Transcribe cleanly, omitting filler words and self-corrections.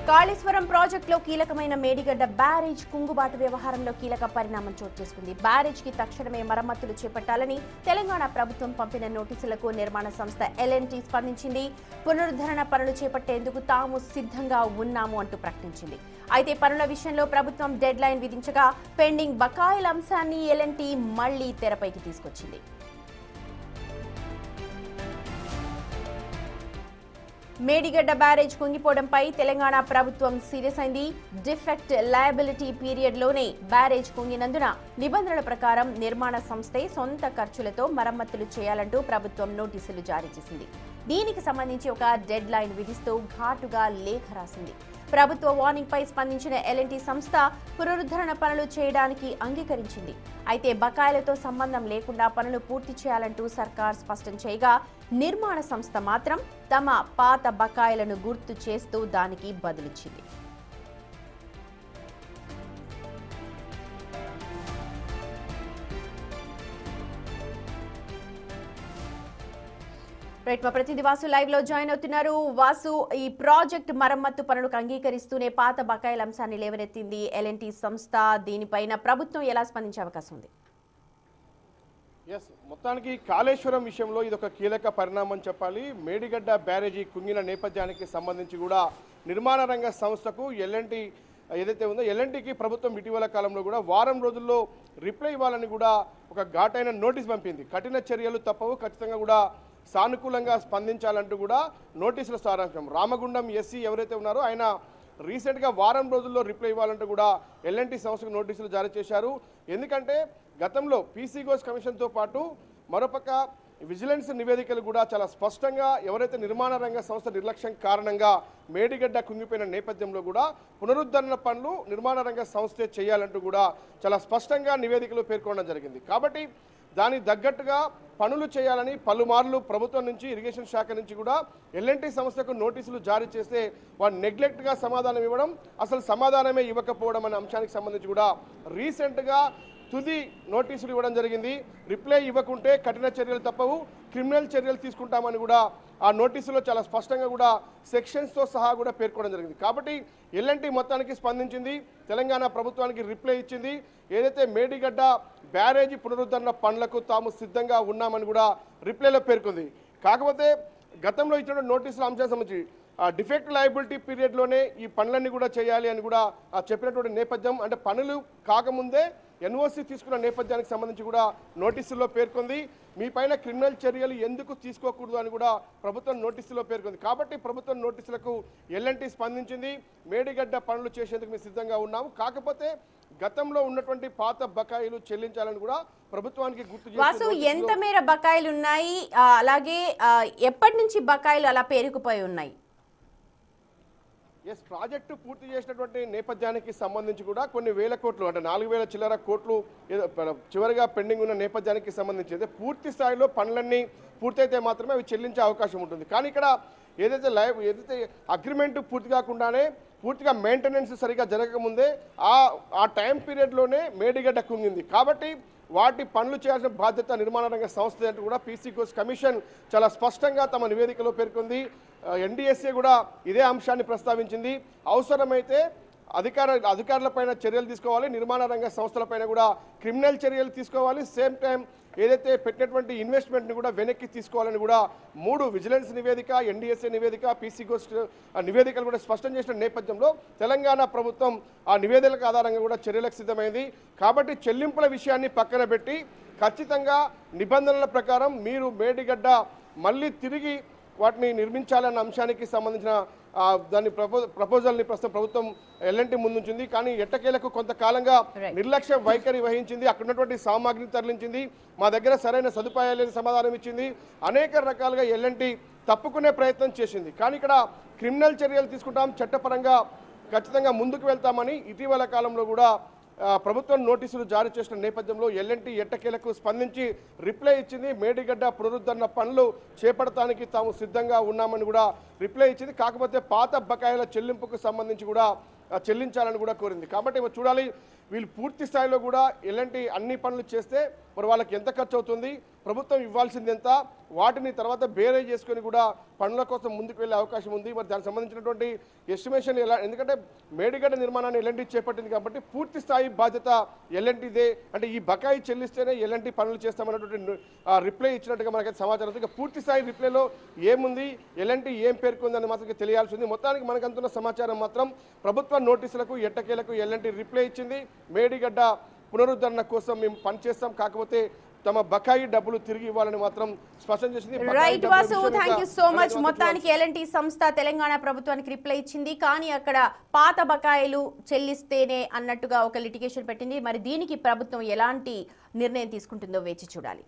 కాళేశ్వరం ప్రాజెక్టులో కీలకమైన మేడిగడ్డ బ్యారేజ్ కుంగుబాటు వ్యవహారంలో కీలక పరిణామం చోటు చేసుకుంది. బ్యారేజ్ కి తక్షణమే మరమ్మతులు చేపట్టాలని తెలంగాణ ప్రభుత్వం పంపిన నోటీసులకు నిర్మాణ సంస్థ L&T స్పందించింది. పునరుద్ధరణ పనులు చేపట్టేందుకు తాము సిద్ధంగా ఉన్నాము అంటూ ప్రకటించింది. అయితే పనుల విషయంలో ప్రభుత్వం డెడ్ లైన్ విధించగా పెండింగ్ బకాయిల అంశాన్ని L&T మళ్లీ తెరపైకి తీసుకొచ్చింది. మేడిగడ్డ బ్యారేజ్ కుంగిపోవడంపై తెలంగాణ ప్రభుత్వం సీరియస్ అయింది. డిఫెక్ట్ లయబిలిటీ పీరియడ్ లోనే బ్యారేజ్ కుంగినందున నిబంధనల ప్రకారం నిర్మాణ సంస్థే సొంత ఖర్చులతో మరమ్మతులు చేయాలంటూ ప్రభుత్వం నోటీసులు జారీ చేసింది. దీనికి సంబంధించి ఒక డెడ్ లైన్ విధిస్తూ ఘాటుగా లేఖ రాసింది. ప్రభుత్వ వార్నింగ్ పై స్పందించిన L&T సంస్థ పునరుద్ధరణ పనులు చేయడానికి అంగీకరించింది. అయితే బకాయిలతో సంబంధం లేకుండా పనులు పూర్తి చేయాలంటూ సర్కార్ స్పష్టం చేయగా నిర్మాణ సంస్థ మాత్రం తమ పాత బకాయిలను గుర్తు చేస్తూ దానికి బదులిచ్చింది. మా ప్రతినిధి వాసు లైవ్ లో జాయిన్ అవుతున్నారు. వాసు, ఈ ప్రాజెక్ట్ మరమ్మత్తు పనులకు అంగీకరిస్తూనే పాత బకాయిల అంశాన్ని లేవనెత్తింది L&T సంస్థ. దీనిపైన ప్రభుత్వం ఎలా స్పందించే అవకాశం ఉంది? మొత్తానికి కాళేశ్వరం విషయంలో ఇది ఒక కీలక పరిణామం చెప్పాలి. మేడిగడ్డ బ్యారేజీ కుంగిన నేపథ్యానికి సంబంధించి కూడా నిర్మాణ రంగ సంస్థకు L&T ఏదైతే ఉందో L&Tకి ప్రభుత్వం ఇటీవల కాలంలో కూడా వారం రోజుల్లో రిప్లై ఇవ్వాలని కూడా ఒక ఘాటైన నోటీస్ పంపింది. కఠిన చర్యలు తప్పవు, ఖచ్చితంగా కూడా సానుకూలంగా స్పందించాలంటూ కూడా నోటీసుల సారాంశం. రామగుండం ఎస్సీ ఎవరైతే ఉన్నారో ఆయన రీసెంట్గా వారం రోజుల్లో రిప్లై ఇవ్వాలంటూ కూడా L&T సంస్థకు నోటీసులు జారీ చేశారు. ఎందుకంటే గతంలో పీసీ ఘోష్ కమిషన్తో పాటు మరోపక్క విజిలెన్స్ నివేదికలు కూడా చాలా స్పష్టంగా ఎవరైతే నిర్మాణ రంగ సంస్థ నిర్లక్ష్యం కారణంగా మేడిగడ్డ కుంగిపోయిన నేపథ్యంలో కూడా పునరుద్ధరణ పనులు నిర్మాణ రంగ సంస్థే చేయాలంటూ కూడా చాలా స్పష్టంగా నివేదికలు పేర్కొనడం జరిగింది. కాబట్టి దానికి తగ్గట్టుగా పనులు చేయాలని పలుమార్లు ప్రభుత్వం నుంచి ఇరిగేషన్ శాఖ నుంచి కూడా L&T సంస్థకు నోటీసులు జారీ చేస్తే వారు నెగ్లెక్ట్గా సమాధానం ఇవ్వడం, అసలు సమాధానమే ఇవ్వకపోవడం అనే అంశానికి సంబంధించి కూడా రీసెంట్గా తుది నోటీసులు ఇవ్వడం జరిగింది. రిప్లై ఇవ్వకుంటే కఠిన చర్యలు తప్పవు, క్రిమినల్ చర్యలు తీసుకుంటామని కూడా ఆ నోటీసులో చాలా స్పష్టంగా కూడా సెక్షన్స్తో సహా కూడా పేర్కొనడం జరిగింది. కాబట్టి L&T మొత్తానికి స్పందించింది, తెలంగాణ ప్రభుత్వానికి రిప్లై ఇచ్చింది. ఏదైతే మేడిగడ్డ బ్యారేజీ పునరుద్ధరణ పనులకు తాము సిద్ధంగా ఉన్నామని కూడా రిప్లైలో పేర్కొంది. కాకపోతే గతంలో ఇచ్చిన నోటీసుల అంశానికి సంబంధించి డిఫెక్ట్ లయబిలిటీ పీరియడ్లోనే ఈ పనులన్నీ కూడా చేయాలి అని కూడా చెప్పినటువంటి నేపథ్యం, అంటే పనులు కాకముందే NOC తీసుకున్న నేపథ్యానికి సంబంధించి కూడా నోటీసుల్లో పేర్కొంది. మీ పైన క్రిమినల్ చర్యలు ఎందుకు తీసుకోకూడదు అని కూడా ప్రభుత్వం నోటీసులో పేర్కొంది. కాబట్టి ప్రభుత్వం నోటీసులకు L&T స్పందించింది. మేడిగడ్డ పనులు చేసేందుకు మేము సిద్ధంగా ఉన్నాము, కాకపోతే గతంలో ఉన్నటువంటి పాత బకాయిలు చెల్లించాలని కూడా ప్రభుత్వానికి గుర్తు చేస్తూ ఎంత మేర బకాయిలు ఉన్నాయి, అలాగే ఎప్పటి నుంచి బకాయిలు అలా పేరుకుపోయి ఉన్నాయి? ప్రాజెక్టు పూర్తి చేసినటువంటి నేపథ్యానికి సంబంధించి కూడా కొన్ని వేల కోట్లు, అంటే 4,000 చిల్లర కోట్లు చివరిగా పెండింగ్ ఉన్న నేపథ్యానికి సంబంధించి అయితే పూర్తి స్థాయిలో పనులన్నీ పూర్తయితే మాత్రమే అవి చెల్లించే అవకాశం ఉంటుంది. కానీ ఇక్కడ ఏదైతే అగ్రిమెంట్ పూర్తి కాకుండానే పూర్తిగా మెయింటెనెన్స్ సరిగా జరగకముందే ఆ టైం పీరియడ్లోనే మేడిగడ్డ కుంగింది. కాబట్టి వాటి పనులు చేయాల్సిన బాధ్యత నిర్మాణ రంగ సంస్థ అంటూ కూడా పీసీ ఘోష్ కమిషన్ చాలా స్పష్టంగా తమ నివేదికలో పేర్కొంది. NDSA కూడా ఇదే అంశాన్ని ప్రస్తావించింది. అవసరమైతే అధికారులపైన చర్యలు తీసుకోవాలి, నిర్మాణ రంగ సంస్థలపైన కూడా క్రిమినల్ చర్యలు తీసుకోవాలి, సేమ్ టైం ఏదైతే పెట్టినటువంటి ఇన్వెస్ట్మెంట్ని కూడా వెనక్కి తీసుకోవాలని కూడా 3 విజిలెన్స్ నివేదిక, NDSA నివేదిక, పీసీ ఘోష్ నివేదికలు కూడా స్పష్టం చేసిన నేపథ్యంలో తెలంగాణ ప్రభుత్వం ఆ నివేదికల ఆధారంగా కూడా చర్యలకు సిద్ధమైంది. కాబట్టి చెల్లింపుల విషయాన్ని పక్కన పెట్టి ఖచ్చితంగా నిబంధనల ప్రకారం మీరు మేడిగడ్డ మళ్ళీ తిరిగి వాటిని నిర్మించాలన్న అంశానికి సంబంధించిన దాని ప్రపోజల్ని ప్రస్తుతం ప్రభుత్వం L&T ముందుంచింది. కానీ ఎట్టకేలకు కొంతకాలంగా నిర్లక్ష్య వైఖరి వహించింది. అక్కడ ఉన్నటువంటి సామాగ్రిని తరలించింది, మా దగ్గర సరైన సదుపాయాలు లేని సమాధానం ఇచ్చింది. అనేక రకాలుగా L&T తప్పుకునే ప్రయత్నం చేసింది. కానీ ఇక్కడ క్రిమినల్ చర్యలు తీసుకుంటాం, చట్టపరంగా ఖచ్చితంగా ముందుకు వెళ్తామని ఇటీవల కాలంలో కూడా ప్రభుత్వం నోటీసులు జారీ చేసిన నేపథ్యంలో L&T ఎట్టకేలకు స్పందించి రిప్లై ఇచ్చింది. మేడిగడ్డ పునరుద్ధరణ పనులు చేపడటానికి తాము సిద్ధంగా ఉన్నామని కూడా రిప్లై ఇచ్చింది. కాకపోతే పాత బకాయిల చెల్లింపుకు సంబంధించి కూడా చెల్లించాలని కూడా కోరింది. కాబట్టి చూడాలి వీళ్ళు పూర్తి స్థాయిలో కూడా ఎలాంటి అన్ని పనులు చేస్తే మరి వాళ్ళకి ఎంత ఖర్చు అవుతుంది, ప్రభుత్వం ఇవ్వాల్సింది ఎంత, వాటిని తర్వాత బేరే చేసుకొని కూడా పనుల కోసం ముందుకు వెళ్ళే అవకాశం ఉంది. మరి దానికి సంబంధించినటువంటి ఎస్టిమేషన్ ఎలా, ఎందుకంటే మేడిగడ్డ నిర్మాణాన్ని ఎల్ఎన్టీ చేపట్టింది కాబట్టి పూర్తి స్థాయి బాధ్యత ఎల్ఎన్టీదే. అంటే ఈ బకాయి చెల్లిస్తేనే ఎల్ఎన్టీ పనులు చేస్తామన్నటువంటి రిప్లై ఇచ్చినట్టుగా మనకైతే సమాచారం ఉంది. ఇక పూర్తి స్థాయి రిప్లైలో ఏముంది, ఎల్ఎన్టీ ఏం పేర్కొందని మాత్రం తెలియాల్సి ఉంది. మొత్తానికి మనకు అందుతున్న సమాచారం మాత్రం ప్రభుత్వ నోటీసులకు ఎట్టకేలకు ఎల్ఎన్టీ రిప్లై ఇచ్చింది. మేడిగడ్డ పునరుద్ధరణ కోసం మేము పనిచేస్తాం, కాకపోతే తమ బకాయి డబ్బులు తిరిగి ఇవ్వాలని మాత్రం స్పష్టం చేసింది. Right Vasu, thank you so much. మొత్తానికి ఎల్ఎన్టీ సంస్థ తెలంగాణ ప్రభుత్వానికి రిప్లై ఇచ్చింది, కానీ అక్కడ పాత బకాయిలు చెల్లిస్తేనే అన్నట్టుగా ఒక లిటిగేషన్ పెట్టింది. మరి దీనికి ప్రభుత్వం ఎలాంటి నిర్ణయం తీసుకుంటుందో వేచి చూడాలి.